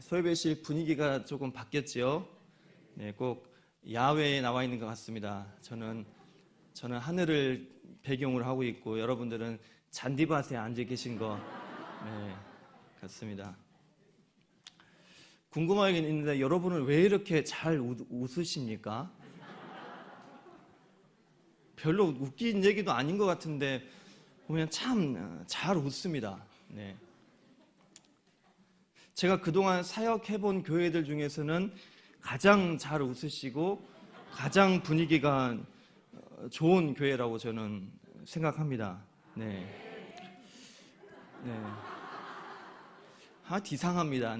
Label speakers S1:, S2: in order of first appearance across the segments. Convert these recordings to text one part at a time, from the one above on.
S1: 소예배실 분위기가 조금 바뀌었지요. 꼭 야외에 나와 있는 것 같습니다. 저는 하늘을 배경으로 하고 있고 여러분들은 잔디밭에 앉아 계신 것 같습니다. 궁금하긴 있는데 여러분은 왜 이렇게 잘 웃으십니까? 별로 웃긴 얘기도 아닌 것 같은데 보면 참 잘 웃습니다. 제가 그동안 사역해본 교회들 중에서는 가장 잘 웃으시고 가장 분위기가 좋은 교회라고 저는 생각합니다. 이상합니다.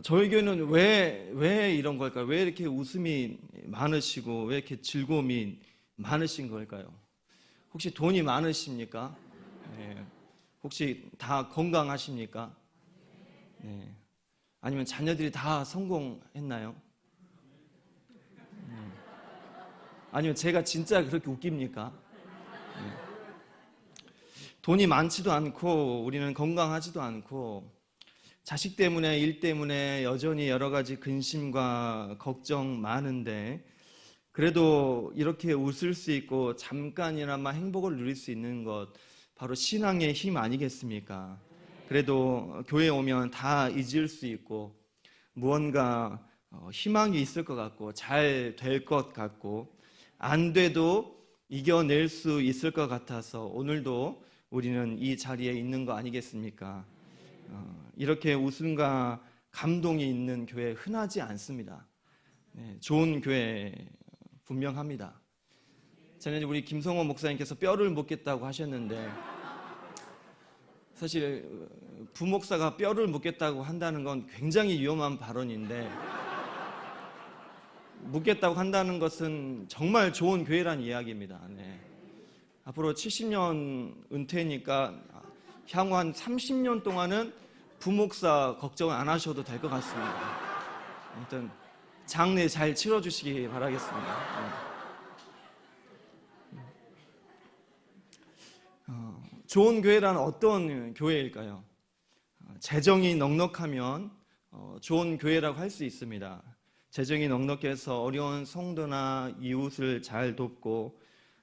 S1: 저희 교회는 왜 이런 걸까요? 왜 이렇게 웃음이 많으시고 왜 이렇게 즐거움이 많으신 걸까요? 혹시 돈이 많으십니까? 혹시 다 건강하십니까? 아니면 자녀들이 다 성공했나요? 아니면 제가 진짜 그렇게 웃깁니까? 돈이 많지도 않고 우리는 건강하지도 않고 자식 때문에 일 때문에 여전히 여러 가지 근심과 걱정 많은데 그래도 이렇게 웃을 수 있고 잠깐이나마 행복을 누릴 수 있는 것 바로 신앙의 힘 아니겠습니까? 그래도 교회에 오면 다 잊을 수 있고 무언가 희망이 있을 것 같고 잘 될 것 같고 안 돼도 이겨낼 수 있을 것 같아서 오늘도 우리는 이 자리에 있는 거 아니겠습니까? 이렇게 웃음과 감동이 있는 교회 흔하지 않습니다. 좋은 교회 분명합니다. 저는 우리 김성호 목사님께서 뼈를 묻겠다고 하셨는데 사실 부목사가 뼈를 묻겠다고 한다는 건 굉장히 위험한 발언인데 묻겠다고 한다는 것은 정말 좋은 교회란 이야기입니다. 앞으로 70년 은퇴니까 향후 한 30년 동안은 부목사 걱정 안 하셔도 될 것 같습니다. 아무튼 장례 잘 치러주시기 바라겠습니다. 좋은 교회란 어떤 교회일까요? 재정이 넉넉하면 좋은 교회라고 할 수 있습니다. 재정이 넉넉해서 어려운 성도나 이웃을 잘 돕고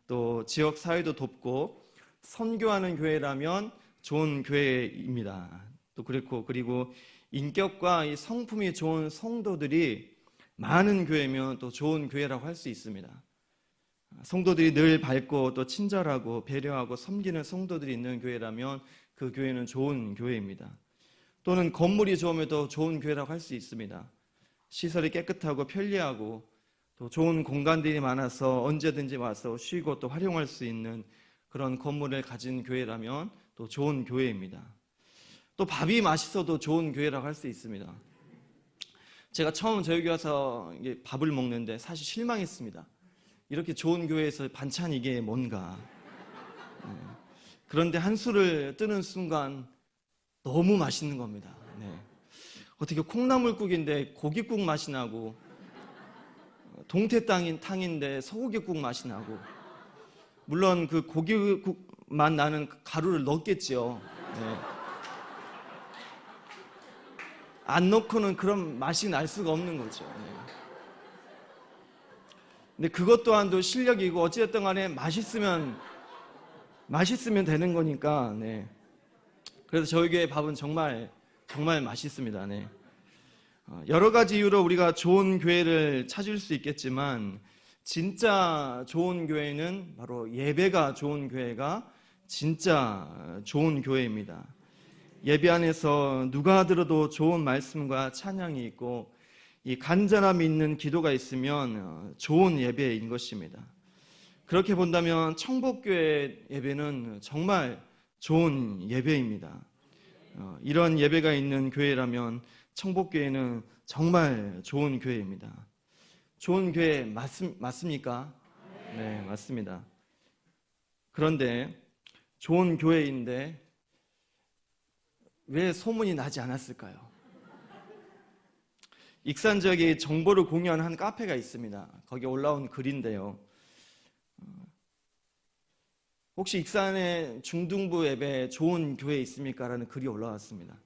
S1: 또 지역 사회도 돕고 선교하는 교회라면 좋은 교회입니다. 또 그리고 인격과 이 성품이 좋은 성도들이 많은 교회면 또 좋은 교회라고 할 수 있습니다. 성도들이 늘 밝고 또 친절하고 배려하고 섬기는 성도들이 있는 교회라면 그 교회는 좋은 교회입니다. 또는 건물이 좋으면 더 좋은 교회라고 할 수 있습니다. 시설이 깨끗하고 편리하고 또 좋은 공간들이 많아서 언제든지 와서 쉬고 또 활용할 수 있는 그런 건물을 가진 교회라면 또 좋은 교회입니다. 또 밥이 맛있어도 좋은 교회라고 할 수 있습니다. 제가 처음 저희 교회 와서 밥을 먹는데 사실 실망했습니다. 이렇게 좋은 교회에서 반찬 이게 뭔가. 그런데 한술을 뜨는 순간 너무 맛있는 겁니다. 어떻게 콩나물국인데 고깃국 맛이 나고 동태탕인데 소고기국 맛이 나고 물론 그 고기국만 나는 가루를 넣겠지요. 안 넣고는 그런 맛이 날 수가 없는 거죠. 근데 그것 또한도 실력이고 어찌됐든 간에 맛있으면 되는 거니까. 그래서 저희 교회 밥은 정말 맛있습니다. 여러 가지 이유로 우리가 좋은 교회를 찾을 수 있겠지만 진짜 좋은 교회는 바로 예배가 좋은 교회가 진짜 좋은 교회입니다. 예배 안에서 누가 들어도 좋은 말씀과 찬양이 있고 이 간절함이 있는 기도가 있으면 좋은 예배인 것입니다. 그렇게 본다면 청복교회 예배는 정말 좋은 예배입니다. 이런 예배가 있는 교회라면 청복교회는 정말 좋은 교회입니다. 좋은 교회 맞습니까? 네, 맞습니다. 그런데 좋은 교회인데 왜 소문이 나지 않았을까요? 익산 지역에 정보를 공유하는 한 카페가 있습니다. 거기에 올라온 글인데요. 혹시 익산의 중등부 예배 좋은 교회 있습니까? 라는 글이 올라왔습니다.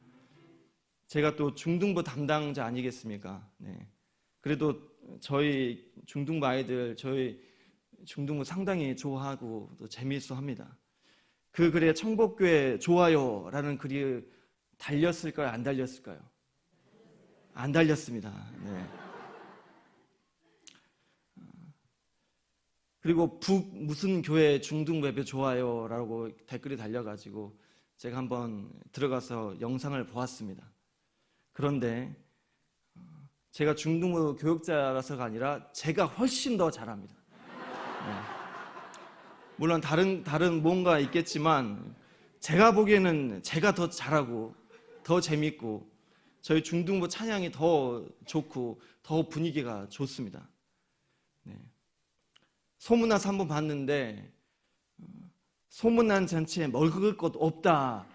S1: 제가 또 중등부 담당자 아니겠습니까? 네. 그래도 저희 중등부 아이들 저희 중등부 상당히 좋아하고 또 재미있어 합니다. 그 글에 청복교회 좋아요라는 글이 달렸을까요? 안 달렸을까요? 안 달렸습니다. 네. 그리고 북 무슨 교회 중등부 예배 좋아요라고 댓글이 달려가지고 제가 한번 들어가서 영상을 보았습니다. 그런데 제가 중등부 교육자라서가 아니라 제가 훨씬 더 잘합니다. 네. 물론 다른 뭔가 있겠지만 제가 보기에는 제가 더 잘하고 더 재밌고 저희 중등부 찬양이 더 좋고 더 분위기가 좋습니다. 네. 소문나서 한번 봤는데 소문난 잔치에 먹을 것 없다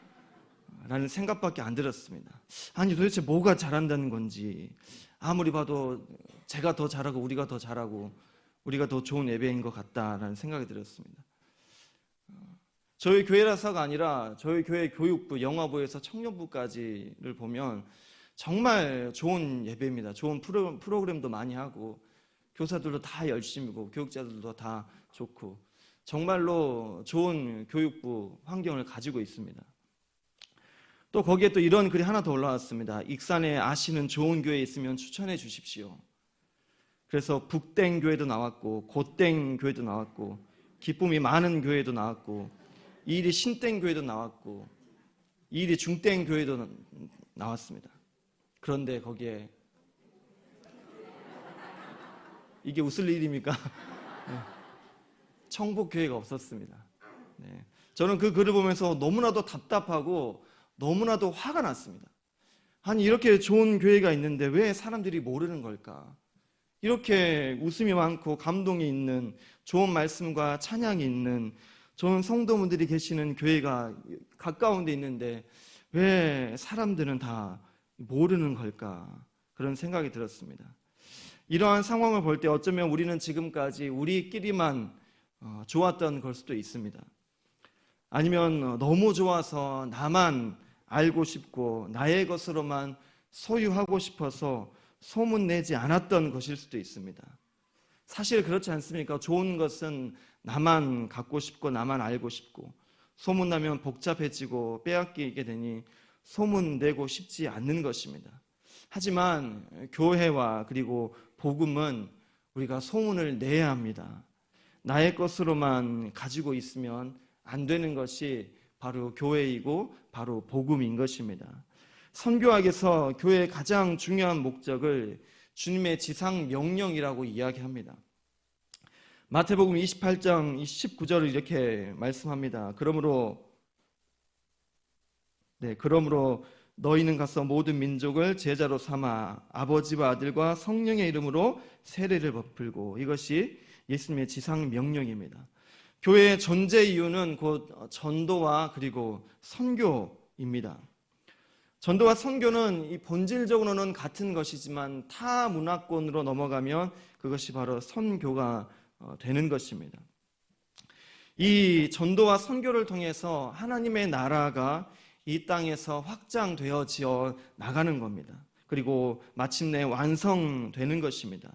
S1: 라는 생각밖에 안 들었습니다. 아니 도대체 뭐가 잘한다는 건지 아무리 봐도 제가 더 잘하고 우리가 더 잘하고 우리가 더 좋은 예배인 것 같다라는 생각이 들었습니다. 저희 교회라서가 아니라 저희 교회 교육부, 영화부에서 청년부까지를 보면 정말 좋은 예배입니다. 좋은 프로그램도 많이 하고 교사들도 다 열심히고 교육자들도 다 좋고 정말로 좋은 교육부 환경을 가지고 있습니다. 또 거기에 또 이런 글이 하나 더 올라왔습니다. 익산에 아시는 좋은 교회 있으면 추천해 주십시오. 그래서 북땡 교회도 나왔고 곧땡 교회도 나왔고 기쁨이 많은 교회도 나왔고 이일이 신땡 교회도 나왔고 이일이 중땡 교회도 나왔습니다. 그런데 거기에 이게 웃을 일입니까? 네. 청복교회가 없었습니다. 네. 저는 그 글을 보면서 너무나도 답답하고 너무나도 화가 났습니다. 아니 이렇게 좋은 교회가 있는데 왜 사람들이 모르는 걸까? 이렇게 웃음이 많고 감동이 있는 좋은 말씀과 찬양이 있는 좋은 성도분들이 계시는 교회가 가까운 데 있는데 왜 사람들은 다 모르는 걸까? 그런 생각이 들었습니다. 이러한 상황을 볼 때 어쩌면 우리는 지금까지 우리끼리만 좋았던 걸 수도 있습니다. 아니면 너무 좋아서 나만 알고 싶고 나의 것으로만 소유하고 싶어서 소문내지 않았던 것일 수도 있습니다. 사실 그렇지 않습니까? 좋은 것은 나만 갖고 싶고 나만 알고 싶고 소문나면 복잡해지고 빼앗기게 되니 소문내고 싶지 않는 것입니다. 하지만 교회와 그리고 복음은 우리가 소문을 내야 합니다. 나의 것으로만 가지고 있으면 안 되는 것이 바로 교회이고 바로 복음인 것입니다. 선교학에서 교회의 가장 중요한 목적을 주님의 지상 명령이라고 이야기합니다. 마태복음 28장 19절을 이렇게 말씀합니다. 그러므로 너희는 가서 모든 민족을 제자로 삼아 아버지와 아들과 성령의 이름으로 세례를 베풀고 이것이 예수님의 지상 명령입니다. 교회의 존재 이유는 곧 전도와 그리고 선교입니다. 전도와 선교는 이 본질적으로는 같은 것이지만 타 문화권으로 넘어가면 그것이 바로 선교가 되는 것입니다. 이 전도와 선교를 통해서 하나님의 나라가 이 땅에서 확장되어지어 나가는 겁니다. 그리고 마침내 완성되는 것입니다.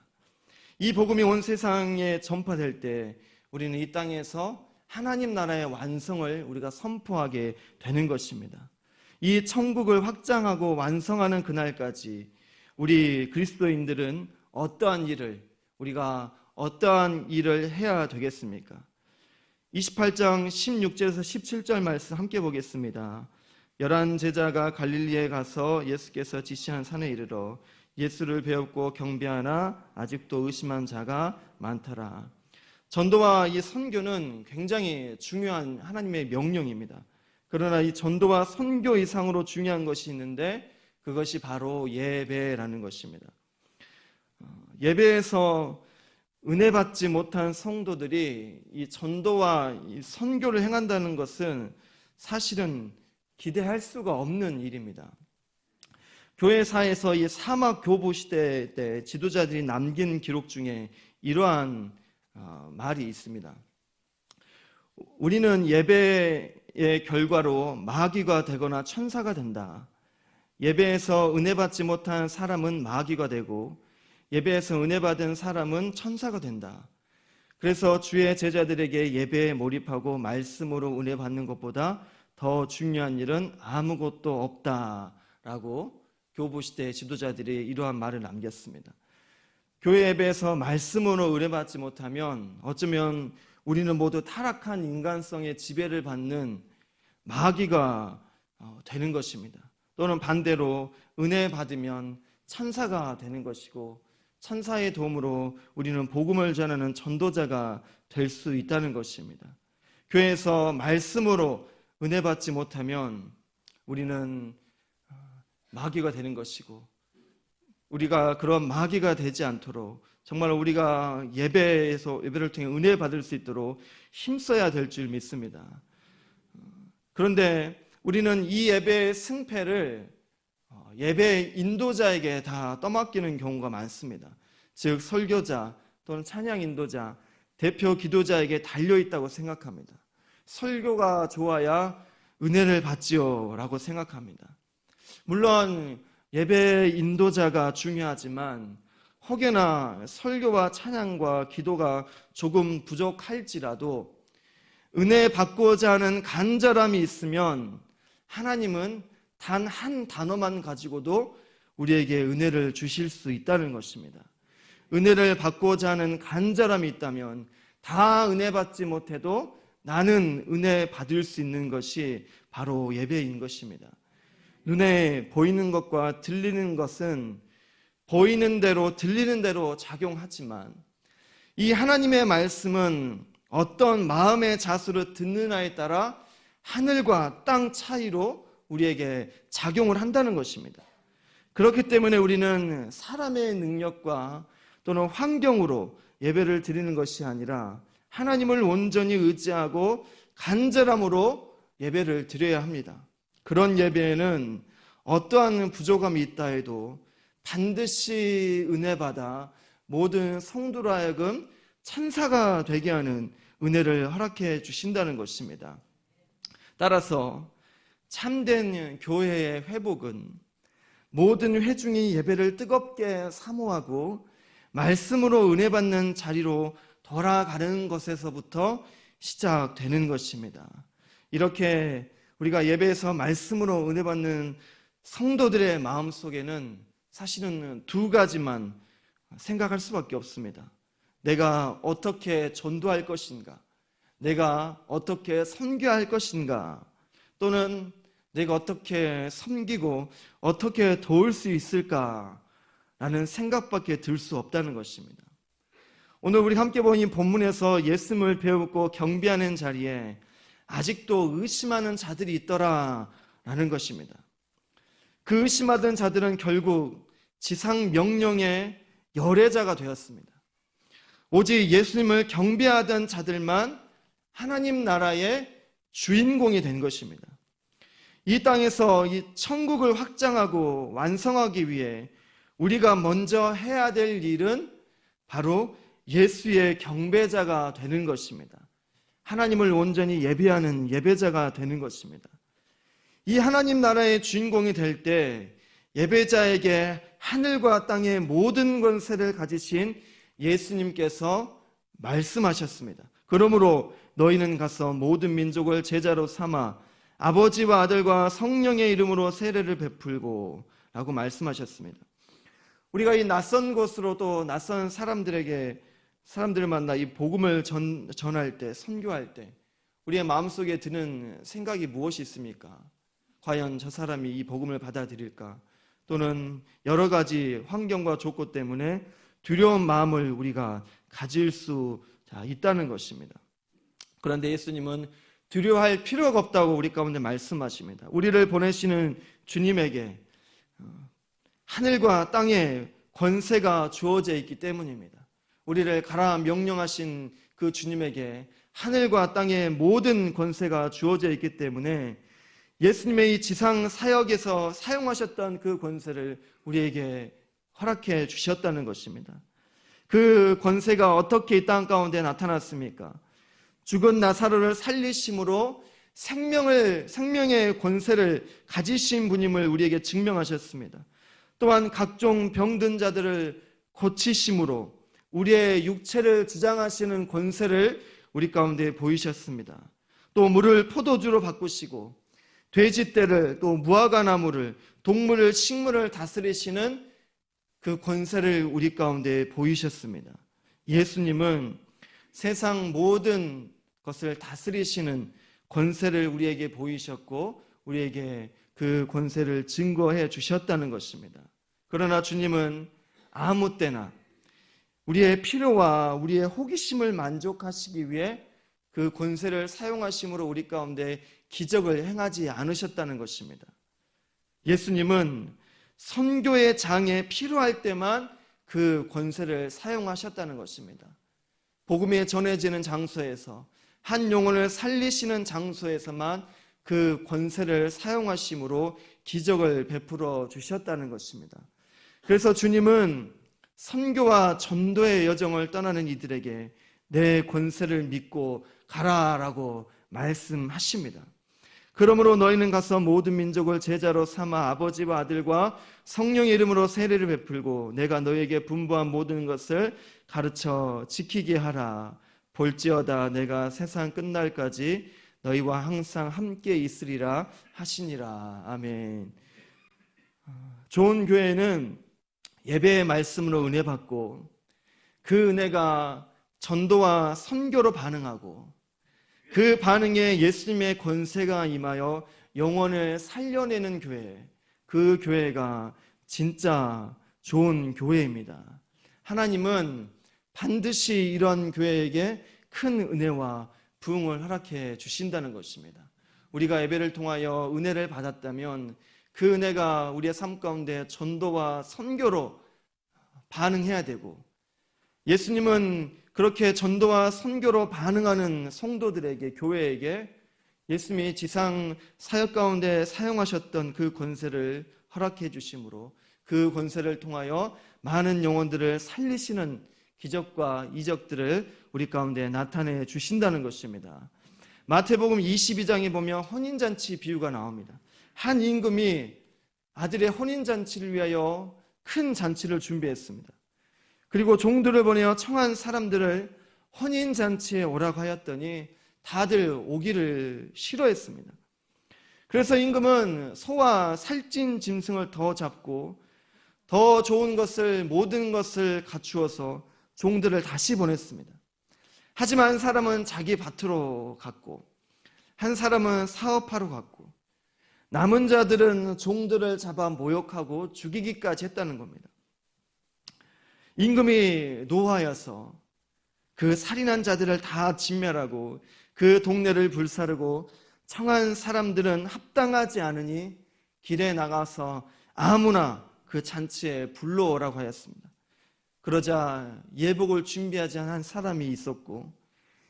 S1: 이 복음이 온 세상에 전파될 때 우리는 이 땅에서 하나님 나라의 완성을 우리가 선포하게 되는 것입니다. 이 천국을 확장하고 완성하는 그날까지 우리 그리스도인들은 우리가 어떠한 일을 해야 되겠습니까? 28장 16절에서 17절 말씀 함께 보겠습니다. 11 제자가 갈릴리에 가서 예수께서 지시한 산에 이르러 예수를 배웠고 경배하나 아직도 의심한 자가 많더라. 전도와 이 선교는 굉장히 중요한 하나님의 명령입니다. 그러나 이 전도와 선교 이상으로 중요한 것이 있는데 그것이 바로 예배라는 것입니다. 예배에서 은혜 받지 못한 성도들이 이 전도와 이 선교를 행한다는 것은 사실은 기대할 수가 없는 일입니다. 교회사에서 이 사막 교부 시대 때 지도자들이 남긴 기록 중에 이러한 말이 있습니다. 우리는 예배의 결과로 마귀가 되거나 천사가 된다. 예배에서 은혜 받지 못한 사람은 마귀가 되고 예배에서 은혜 받은 사람은 천사가 된다. 그래서 주의 제자들에게 예배에 몰입하고 말씀으로 은혜 받는 것보다 더 중요한 일은 아무것도 없다라고 교부시대 지도자들이 이러한 말을 남겼습니다. 교회 예배에서 말씀으로 은혜 받지 못하면 어쩌면 우리는 모두 타락한 인간성의 지배를 받는 마귀가 되는 것입니다. 또는 반대로 은혜 받으면 천사가 되는 것이고 천사의 도움으로 우리는 복음을 전하는 전도자가 될 수 있다는 것입니다. 교회에서 말씀으로 은혜 받지 못하면 우리는 마귀가 되는 것이고 우리가 그런 마귀가 되지 않도록 정말 우리가 예배를 통해 은혜 받을 수 있도록 힘써야 될 줄 믿습니다. 그런데 우리는 이 예배의 승패를 예배 인도자에게 다 떠맡기는 경우가 많습니다. 즉 설교자 또는 찬양 인도자, 대표 기도자에게 달려있다고 생각합니다. 설교가 좋아야 은혜를 받지요 라고 생각합니다. 물론 예배 인도자가 중요하지만 혹여나 설교와 찬양과 기도가 조금 부족할지라도 은혜 받고자 하는 간절함이 있으면 하나님은 단 한 단어만 가지고도 우리에게 은혜를 주실 수 있다는 것입니다. 은혜를 받고자 하는 간절함이 있다면 다 은혜 받지 못해도 나는 은혜 받을 수 있는 것이 바로 예배인 것입니다. 눈에 보이는 것과 들리는 것은 보이는 대로 들리는 대로 작용하지만 이 하나님의 말씀은 어떤 마음의 자세로 듣느냐에 따라 하늘과 땅 차이로 우리에게 작용을 한다는 것입니다. 그렇기 때문에 우리는 사람의 능력과 또는 환경으로 예배를 드리는 것이 아니라 하나님을 온전히 의지하고 간절함으로 예배를 드려야 합니다. 그런 예배에는 어떠한 부족함이 있다 해도 반드시 은혜 받아 모든 성도로 하여금 천사가 되게 하는 은혜를 허락해 주신다는 것입니다. 따라서 참된 교회의 회복은 모든 회중이 예배를 뜨겁게 사모하고 말씀으로 은혜 받는 자리로 돌아가는 것에서부터 시작되는 것입니다. 이렇게 우리가 예배에서 말씀으로 은혜 받는 성도들의 마음속에는 사실은 두 가지만 생각할 수밖에 없습니다. 내가 어떻게 전도할 것인가? 내가 어떻게 선교할 것인가? 또는 내가 어떻게 섬기고 어떻게 도울 수 있을까? 라는 생각밖에 들 수 없다는 것입니다. 오늘 우리 함께 본 이 본문에서 예수님을 배우고 경배하는 자리에 아직도 의심하는 자들이 있더라라는 것입니다. 그 의심하던 자들은 결국 지상 명령의 열애자가 되었습니다. 오직 예수님을 경배하던 자들만 하나님 나라의 주인공이 된 것입니다. 이 땅에서 이 천국을 확장하고 완성하기 위해 우리가 먼저 해야 될 일은 바로 예수의 경배자가 되는 것입니다. 하나님을 온전히 예배하는 예배자가 되는 것입니다. 이 하나님 나라의 주인공이 될 때 예배자에게 하늘과 땅의 모든 권세를 가지신 예수님께서 말씀하셨습니다. 그러므로 너희는 가서 모든 민족을 제자로 삼아 아버지와 아들과 성령의 이름으로 세례를 베풀고 라고 말씀하셨습니다. 우리가 이 낯선 곳으로 또 낯선 사람들을 만나 이 복음을 전할 때, 선교할 때 우리의 마음속에 드는 생각이 무엇이 있습니까? 과연 저 사람이 이 복음을 받아들일까? 또는 여러 가지 환경과 조건 때문에 두려운 마음을 우리가 가질 수 있다는 것입니다. 그런데 예수님은 두려워할 필요가 없다고 우리 가운데 말씀하십니다. 우리를 보내시는 주님에게 하늘과 땅의 권세가 주어져 있기 때문입니다. 우리를 가라 명령하신 그 주님에게 하늘과 땅의 모든 권세가 주어져 있기 때문에 예수님의 이 지상 사역에서 사용하셨던 그 권세를 우리에게 허락해 주셨다는 것입니다. 그 권세가 어떻게 이 땅 가운데 나타났습니까? 죽은 나사로를 살리심으로 생명의 권세를 가지신 분임을 우리에게 증명하셨습니다. 또한 각종 병든 자들을 고치심으로 우리의 육체를 주장하시는 권세를 우리 가운데 보이셨습니다. 또 물을 포도주로 바꾸시고 돼지떼를 또 무화과나무를 동물을 식물을 다스리시는 그 권세를 우리 가운데 보이셨습니다. 예수님은 세상 모든 것을 다스리시는 권세를 우리에게 보이셨고 우리에게 그 권세를 증거해 주셨다는 것입니다. 그러나 주님은 아무 때나 우리의 필요와 우리의 호기심을 만족하시기 위해 그 권세를 사용하심으로 우리 가운데 기적을 행하지 않으셨다는 것입니다. 예수님은 선교의 장에 필요할 때만 그 권세를 사용하셨다는 것입니다. 복음이 전해지는 장소에서 한 영혼을 살리시는 장소에서만 그 권세를 사용하심으로 기적을 베풀어 주셨다는 것입니다. 그래서 주님은 선교와 전도의 여정을 떠나는 이들에게 내 권세를 믿고 가라라고 말씀하십니다. 그러므로 너희는 가서 모든 민족을 제자로 삼아 아버지와 아들과 성령의 이름으로 세례를 베풀고 내가 너희에게 분부한 모든 것을 가르쳐 지키게 하라. 볼지어다 내가 세상 끝날까지 너희와 항상 함께 있으리라 하시니라. 아멘. 좋은 교회는 예배의 말씀으로 은혜 받고 그 은혜가 전도와 선교로 반응하고 그 반응에 예수님의 권세가 임하여 영혼을 살려내는 교회, 그 교회가 진짜 좋은 교회입니다. 하나님은 반드시 이런 교회에게 큰 은혜와 부흥을 허락해 주신다는 것입니다. 우리가 예배를 통하여 은혜를 받았다면 그 은혜가 우리의 삶 가운데 전도와 선교로 반응해야 되고, 예수님은 그렇게 전도와 선교로 반응하는 성도들에게, 교회에게 예수님이 지상 사역 가운데 사용하셨던 그 권세를 허락해 주심으로 그 권세를 통하여 많은 영혼들을 살리시는 기적과 이적들을 우리 가운데 나타내 주신다는 것입니다. 마태복음 22장에 보면 혼인잔치 비유가 나옵니다. 한 임금이 아들의 혼인잔치를 위하여 큰 잔치를 준비했습니다. 그리고 종들을 보내어 청한 사람들을 혼인잔치에 오라고 하였더니 다들 오기를 싫어했습니다. 그래서 임금은 소와 살찐 짐승을 더 잡고 더 좋은 것을, 모든 것을 갖추어서 종들을 다시 보냈습니다. 하지만 한 사람은 자기 밭으로 갔고 한 사람은 사업하러 갔고 남은 자들은 종들을 잡아 모욕하고 죽이기까지 했다는 겁니다. 임금이 노하여서 그 살인한 자들을 다 진멸하고 그 동네를 불사르고 청한 사람들은 합당하지 않으니 길에 나가서 아무나 그 잔치에 불러오라고 하였습니다. 그러자 예복을 준비하지 않은 사람이 있었고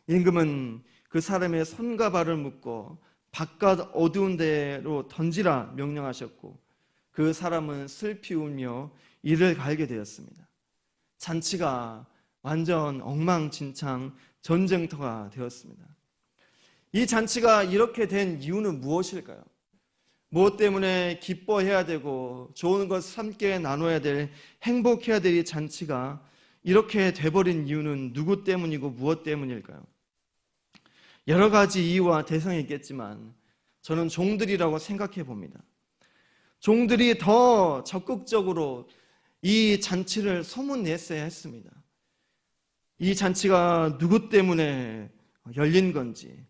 S1: 임금은 그 사람의 손과 발을 묶어 바깥 어두운 데로 던지라 명령하셨고 그 사람은 슬피 울며 이를 갈게 되었습니다. 잔치가 완전 엉망진창 전쟁터가 되었습니다. 이 잔치가 이렇게 된 이유는 무엇일까요? 무엇 때문에 기뻐해야 되고 좋은 것을 함께 나눠야 될, 행복해야 될 이 잔치가 이렇게 돼버린 이유는 누구 때문이고 무엇 때문일까요? 여러 가지 이유와 대상이 있겠지만 저는 종들이라고 생각해 봅니다. 종들이 더 적극적으로 이 잔치를 소문냈어야 했습니다. 이 잔치가 누구 때문에 열린 건지,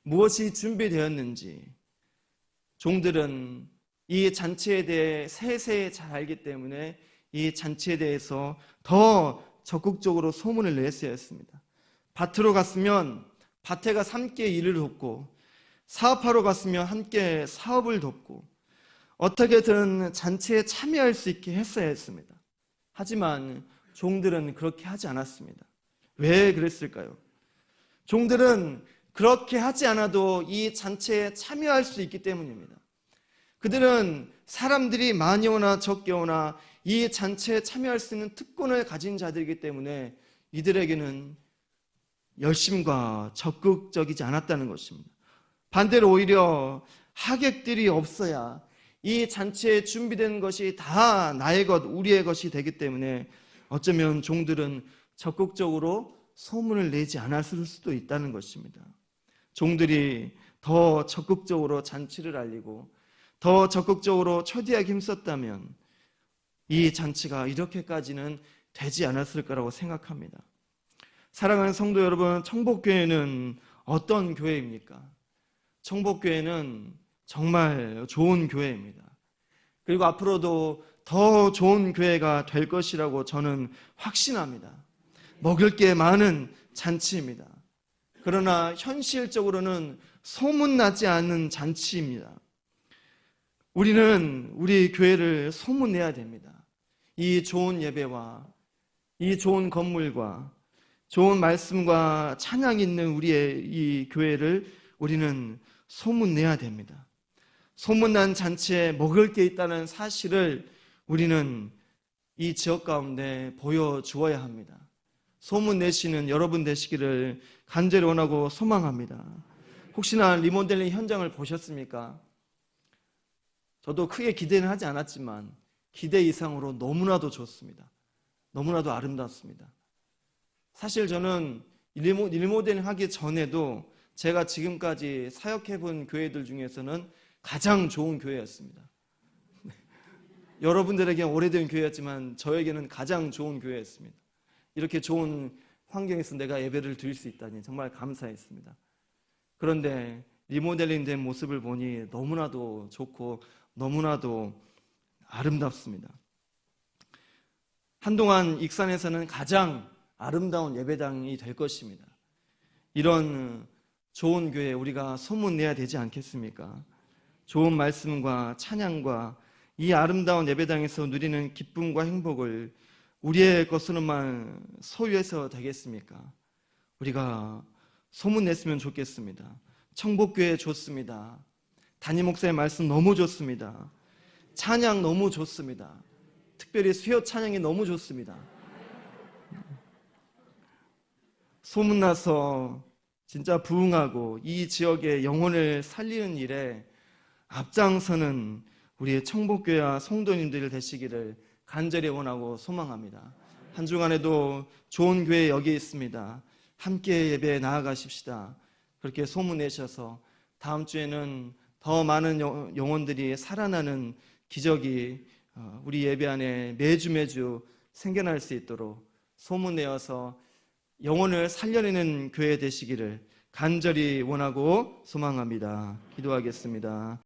S1: 무엇이 준비되었는지 종들은 이 잔치에 대해 세세히 잘 알기 때문에 이 잔치에 대해서 더 적극적으로 소문을 냈어야 했습니다. 밭으로 갔으면 밭에 가서 함께 일을 돕고, 사업하러 갔으면 함께 사업을 돕고, 어떻게든 잔치에 참여할 수 있게 했어야 했습니다. 하지만 종들은 그렇게 하지 않았습니다. 왜 그랬을까요? 종들은 그렇게 하지 않아도 이 잔치에 참여할 수 있기 때문입니다. 그들은 사람들이 많이 오나 적게 오나 이 잔치에 참여할 수 있는 특권을 가진 자들이기 때문에 이들에게는 열심과 적극적이지 않았다는 것입니다. 반대로 오히려 하객들이 없어야 이 잔치에 준비된 것이 다 나의 것, 우리의 것이 되기 때문에 어쩌면 종들은 적극적으로 소문을 내지 않았을 수도 있다는 것입니다. 종들이 더 적극적으로 잔치를 알리고 더 적극적으로 초대하기 힘썼다면 이 잔치가 이렇게까지는 되지 않았을 거라고 생각합니다. 사랑하는 성도 여러분, 청복교회는 어떤 교회입니까? 청복교회는 정말 좋은 교회입니다. 그리고 앞으로도 더 좋은 교회가 될 것이라고 저는 확신합니다. 먹을 게 많은 잔치입니다. 그러나 현실적으로는 소문나지 않는 잔치입니다. 우리는 우리 교회를 소문내야 됩니다. 이 좋은 예배와 이 좋은 건물과 좋은 말씀과 찬양 있는 우리의 이 교회를 우리는 소문내야 됩니다. 소문난 잔치에 먹을 게 있다는 사실을 우리는 이 지역 가운데 보여주어야 합니다. 소문내시는 여러분 되시기를 간절히 원하고 소망합니다. 혹시나 리모델링 현장을 보셨습니까? 저도 크게 기대는 하지 않았지만 기대 이상으로 너무나도 좋습니다. 너무나도 아름답습니다. 사실 저는 리모델링 하기 전에도 제가 지금까지 사역해본 교회들 중에서는 가장 좋은 교회였습니다. 여러분들에게 오래된 교회였지만 저에게는 가장 좋은 교회였습니다. 이렇게 좋은 환경에서 내가 예배를 드릴 수 있다니 정말 감사했습니다. 그런데 리모델링 된 모습을 보니 너무나도 좋고 너무나도 아름답습니다. 한동안 익산에서는 가장 아름다운 예배당이 될 것입니다. 이런 좋은 교회 우리가 소문내야 되지 않겠습니까? 좋은 말씀과 찬양과 이 아름다운 예배당에서 누리는 기쁨과 행복을 우리의 것으로만 소유해서 되겠습니까? 우리가 소문냈으면 좋겠습니다. 청복교회 좋습니다. 담임 목사의 말씀 너무 좋습니다. 찬양 너무 좋습니다. 특별히 수요 찬양이 너무 좋습니다. 소문나서 진짜 부흥하고 이 지역의 영혼을 살리는 일에 앞장서는 우리의 청복교회와 성도님들 되시기를 간절히 원하고 소망합니다. 한 주간에도 좋은 교회 여기 있습니다. 함께 예배에 나아가십시다. 그렇게 소문내셔서 다음 주에는 더 많은 영혼들이 살아나는 기적이 우리 예배 안에 매주 생겨날 수 있도록 소문내어서 영혼을 살려내는 교회 되시기를 간절히 원하고 소망합니다. 기도하겠습니다.